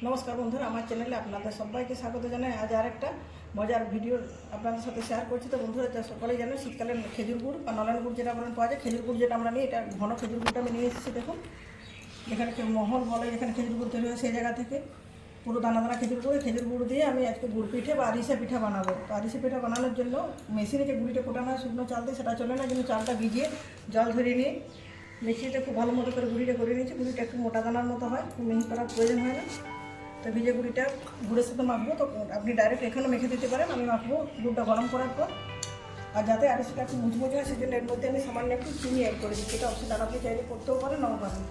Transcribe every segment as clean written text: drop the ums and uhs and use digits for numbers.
নমস্কার বন্ধুরা, আমার চ্যানেলে আপনাদের সবাইকে স্বাগত জানাই। আজ আরেকটা মজার ভিডিও আপনাদের সাথে শেয়ার করছি। তো বন্ধুরা, সকলেই জানেন শীতকালে খেজুর গুড় বা নলেন গুড় যেটা আপনার পাওয়া যায়, খেজুর গুড় যেটা আমরা নিই, এটা ঘন খেজুর গুড়টা আমি নিয়ে এসেছি। দেখুন, যেখানে মহল বলে যেখানে খেজুর গুড় তৈরি হয়, সেই জায়গা থেকে পুরো দানা দানা খেজুর গুড় দিয়ে আমি আজকে গুড় পিঠে বা আরিসা পিঠা বানাবো। তো আরিসা পিঠা বানানোর জন্য মেশিনে যে গুড়িটা কোটানো হয় শুকনো চাল দিয়ে, সেটা চলে না, কিন্তু চালটা ভিজিয়ে জল ধরিয়ে নিয়ে মিক্সিতে খুব ভালো মতো করে গুড়িটা করে নিয়েছি। গুড়িটা একটু মোটা দানার মতো হয়, খুব মিহি করার প্রয়োজন হয় না। তো ভিজে গুঁড়িটা গুড়ের সাথে মাখবো। তো আপনি ডাইরেক্ট এখানেও মেখে দিতে পারেন, আমি মাখবো গুড়টা গরম করার পর। আর যাতে আরিসাটা একটু মুচমুচে হয়, সেজন্য এর মধ্যে আমি সামান্য একটু চিনি অ্যাড করে দিচ্ছি। এটা অবশ্যই আপনি চাইলে করতেও পারেন, নাও পারেন।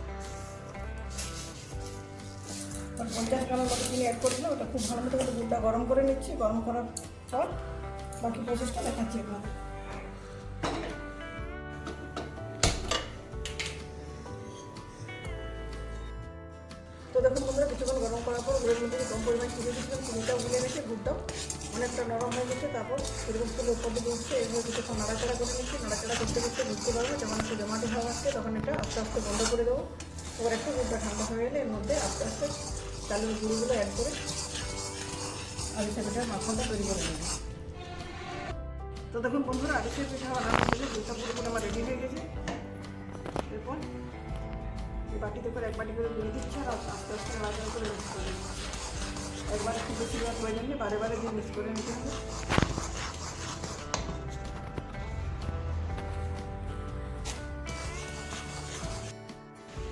50 গ্রামের মতো চিনি অ্যাড করে দিলাম। ওটা খুব ভালো মতো গুড়টা গরম করে নিচ্ছি। গরম করার পর বাকি প্রসেসটা দেখাচ্ছি আপনাদের। তো দেখুন বন্ধুরা, কিছুক্ষণ গরম করার পর গুড়ের মধ্যে কম পরিমাণ চিনি দিচ্ছিলাম, চিনিটাও গুলে গেছে, গুড়টাও অনেকটা নরম হয়ে গেছে। তারপর এরকম ফুল উপর দিকে উঠছে, এভাবে কিছুক্ষণ নাড়াচাড়া করে নিচ্ছি। নাড়াচাড়া করতে করতে বুঝতে পারবো যখন একটু জমাটি ভাব আসছে, তখন এটা আস্তে আস্তে বন্ধ করে দেবো। এবার একটু গুড়টা ঠান্ডা হয়ে গেলে এর মধ্যে আস্তে আস্তে চালের গুঁড়োগুলো অ্যাড করে আরিসা পিঠার মাখনটা তৈরি করে নেব। তো দেখুন বন্ধুরা, আরিসা পিঠা বানানোর জন্য দুধটা পুরোপুরি আমার রেডি হয়ে গেছে। এরপর এই বাটিতে করে এক বাটি করে দিয়ে দিচ্ছি, আর আস্তে আস্তে নাড়াচাড়া করে মিক্স করে দিচ্ছি। একবারে খুব বেশি দেওয়ার প্রয়োজন নেই, বারে বারে দিয়ে মিক্স করে নিতে হবে।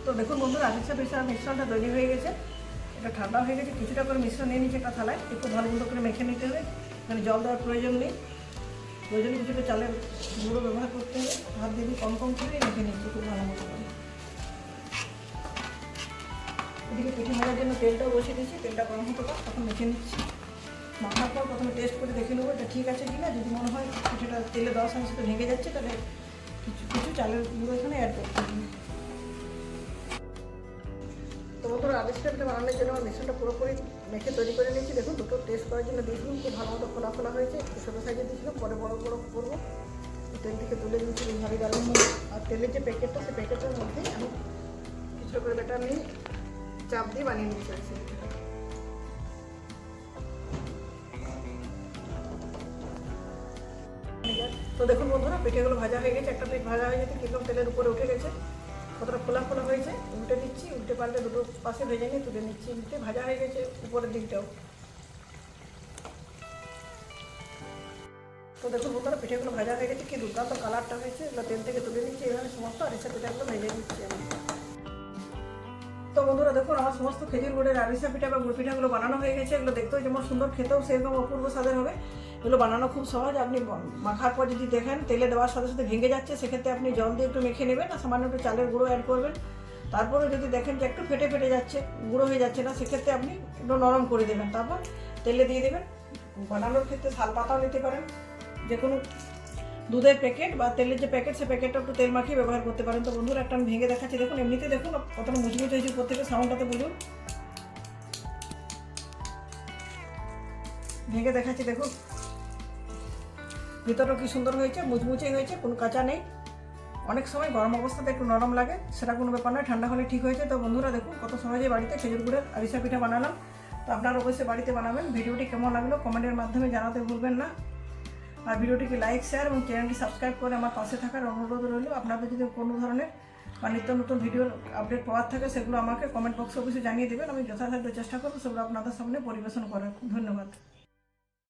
তো দেখুন বন্ধুরা, আরিসা পিঠার মিশ্রণটা তৈরি হয়ে গেছে। এটা ঠান্ডা হয়ে গেছে, কিছুটা করে মিশ্রণ নিয়ে নিচ্ছে একটা থালায়। একটু ভালো মতো করে মেখে নিতে হবে, মানে জল দেওয়ার প্রয়োজন নেই। প্রয়োজনে কিছুটা চালের গুঁড়ো ব্যবহার করতে হবে। হাত দিয়ে কম কম করে মেখে নিচ্ছি খুব ভালো মতো করে। এদিকে পিঠে ভাজার জন্য তেলটাও বসিয়ে দিচ্ছি, তেলটা গরম হতে পার তখন মেখে নিচ্ছি। মাখার পর প্রথমে টেস্ট করে দেখে নেবো এটা ঠিক আছে কিনা। যদি মনে হয় পিঠেটা তেলে দেওয়ার সঙ্গে সাথে ভেঙে যাচ্ছে, তাহলে কিছু চালের গুঁড়ো এখানে অ্যাড করতে হবে। তো বন্ধুরা, আরিসা পিঠা বানানোর জন্য আমার মিশ্রণটা পুরোপুরি মেখে তৈরি করে নিয়েছি। দেখুন, দুটো টেস্ট করার জন্য দিয়েছিলাম, খুব ভালো মতো খোলা খোলা হয়েছে। একটু ছোটো সাইজে দিয়েছিলাম, পরে বড় বড় করবো। তেল থেকে তুলে দিয়েছি ভারী ডালের মধ্যে। আর তেলের যে প্যাকেটটা, সেই প্যাকেটের মধ্যে আমি কিছুটা করে ব্যাটার নিয়ে চাপ দিয়ে বানিয়ে নিচ্ছি আরিসা পিঠাটা। তো দেখুন বন্ধুরা, পিঠেগুলো ভাজা হয়ে গেছে। একটা পিঠ ভাজা হয়ে গেছে, কিরকম তেলের উপরে উঠে গেছে, কতটা খোলা খোলা হয়েছে। উল্টে দিচ্ছি, উল্টে পাল্টে দুটো পাশে ভেজে নিয়ে তুলে নিচ্ছি। উল্টে ভাজা হয়ে গেছে উপরের দিকটাও। তো দেখুন বন্ধুরা, পিঠেগুলো ভাজা হয়ে গেছে, কি দুর্দান্ত কালারটা হয়েছে। এগুলো তেল থেকে তুলে নিচ্ছি। এভাবে সমস্ত আরিসা পিঠাগুলো ভেজে নিচ্ছি আমি। তো বন্ধুরা দেখুন, আমার সমস্ত খেজুর গুড়ের আরিসা পিঠা বা গুড় পিঠাগুলো বানানো হয়ে গেছে। এগুলো দেখতেও যেমন সুন্দর, খেতেও সেরকম অপূর্ব স্বাদের হবে। এগুলো বানানো খুব সহজ। আপনি মাখার পর যদি দেখেন তেলে দেওয়ার সাথে সাথে ভেঙে যাচ্ছে, সেক্ষেত্রে আপনি জল দিয়ে একটু মেখে নেবেন আর সামান্য একটু চালের গুঁড়ো অ্যাড করবেন। তারপরে যদি দেখেন যে একটু ফেটে ফেটে যাচ্ছে, গুঁড়ো হয়ে যাচ্ছে না, সেক্ষেত্রে আপনি একটু নরম করে দেবেন। তারপর তেলে দিয়ে দেবেন। বানানোর ক্ষেত্রে শাল পাতাও নিতে পারেন, যে কোনো দুধের প্যাকেট বা তেলের যে প্যাকেট, সে প্যাকেটটা একটু তেল মাখিয়ে ব্যবহার করতে পারেন। তো বন্ধুরা, একটা আমি ভেঙে দেখাচ্ছি। দেখুন, এমনিতে দেখুন কতটা মুচমুচে হয়েছে উপর থেকে, সাউন্ডটাতে বুঝুন। ভেঙে দেখাচ্ছি, দেখুন ভিতরটা কি সুন্দর হয়েছে, মুচমুচে হয়েছে, কোনো কাঁচা নেই। অনেক সময় গরম অবস্থাতে একটু নরম লাগে, সেটা কোনো ব্যাপার নয়, ঠান্ডা হলে ঠিক হয়েছে। তো বন্ধুরা দেখুন, কত সহজে বাড়িতে খেজুর গুড়ের আরিসা পিঠা বানালাম। তো আপনারা অবশ্যই বাড়িতে বানাবেন। ভিডিওটি কেমন লাগলো কমেন্টের মাধ্যমে জানাতে ভুলবেন না। আর ভিডিওটিকে লাইক, শেয়ার এবং চ্যানেলটি সাবস্ক্রাইব করে আমার পাশে থাকার অনুরোধ রইল। আপনাদের যদি কোনো ধরনের বা নিত্য নতুন ভিডিওর আপডেট পাওয়ার থাকে, সেগুলো আমাকে কমেন্ট বক্সে অবশ্যই জানিয়ে দেবেন। আমি যথাসাধ্য চেষ্টা করবো সেগুলো আপনাদের সামনে পরিবেশন করার। ধন্যবাদ।